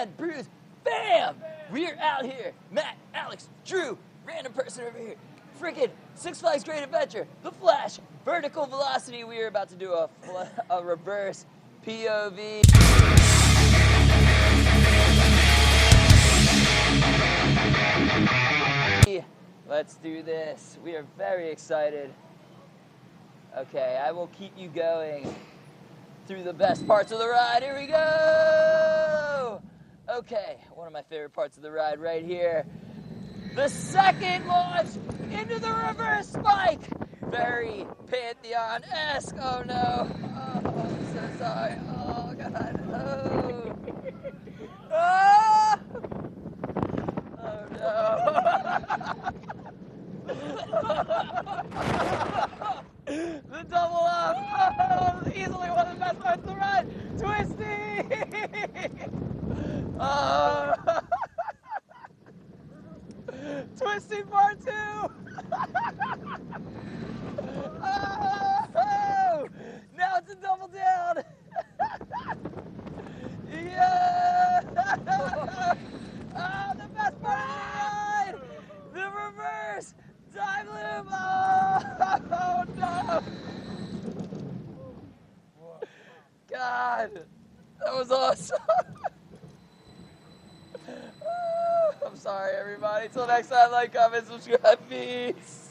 Chad, Bruce, bam! We're out here. Matt, Alex, Drew, random person over here. Freaking Six Flags Great Adventure, The Flash, Vertical Velocity. We are about to do a reverse POV. Let's do this. We are very excited. Okay, I will keep you going through the best parts of the ride. Here we go! Okay, one of my favorite parts of the ride right here. The second launch into the reverse spike. Very Pantheon-esque. Oh no. Oh, I'm so sorry. Oh God. Oh. Oh, oh no. The double up. Oh, easily one of the best parts of the ride. Twisty. Oh. Twisty part 2! Oh! Now it's a double down! Yeah! Oh, the best part of the ride! The reverse time loop! Oh no! God! That was awesome! I'm sorry, everybody. Till next time, like, comment, subscribe. Peace.